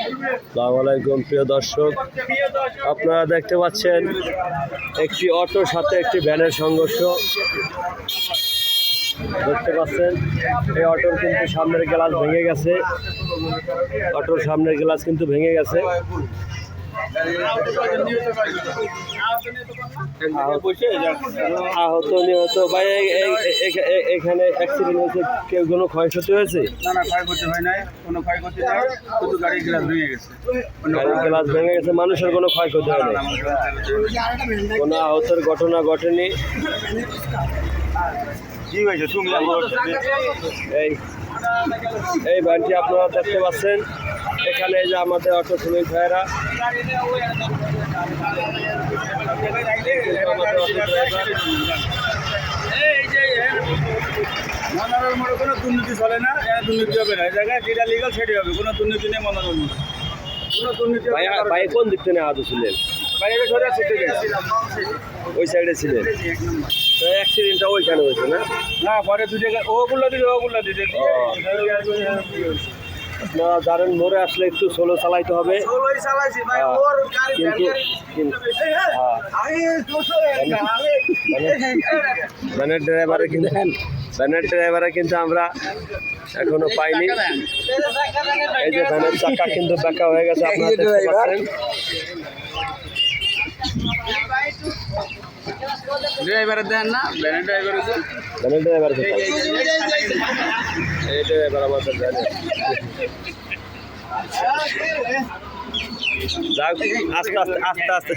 আসসালামু আলাইকুম প্রিয় দর্শক, আপনারা দেখতে পাচ্ছেন একটি অটোর সাথে একটি ভ্যানের সংঘর্ষ দেখতে পাচ্ছেন। এই অটোর কিন্তু সামনের গ্লাস ভেঙে গেছে, অটোর সামনের গ্লাস কিন্তু ভেঙে গেছে। আহত নিহত ভাই, এখানে অ্যাক্সিডেন্ট হয়েছে, কেউ কোনো ক্ষয়ক্ষতি হয়েছে? না না, ক্ষয়ক্ষতি হয় নাই, কোনো ক্ষয়ক্ষতি নাই, শুধু গাড়ির গ্লাস ভেঙে গেছে। গাড়ির গ্লাস ভেঙে গেছে, মানুষের কোনো ক্ষয়ক্ষতি হয় নাই, কোনো আহতের ঘটনা ঘটেনি। কি হয়েছে তুমি? এই ভ্যানটি আপনারা দেখতে পাচ্ছেন। এখানে এই যে আমাদের অটো শ্রমিক ভাইয়েরা, মনোরম মোড়ে কোনো দুর্নীতি চলে না, দুর্নীতি হবে না। এই জায়গায় যেটা লিগাল সেটাই হবে, কোনো দুর্নীতি নেই মনোরম মোড়ে, কোনো দুর্নীতি। ভাই কোন দিক থেকে আহত ছিলেন? বাইরে সরে আসতে ওই সাইডে ছিলেন, তো অ্যাক্সিডেন্টটা ওইখানে হয়েছে না? না, পরে দু জায়গায় ওগুলো দিতে আপনারা জানেন মোড়ে আসলে একটু স্লো চালাইতে হবে, ভ্যানের ড্রাইভারে কিন্তু আমরা এখনো পাইনি। এই যে ভ্যানের চাকা কিন্তু বাঁকা হয়ে গেছে, আপনারা দেখতে পাচ্ছেন। ড্রাইভারের দেন না, ভ্যানের ড্রাইভার এই ড্রাইভার আমাদের ভ্যানে। যাক, আস্তে আস্তে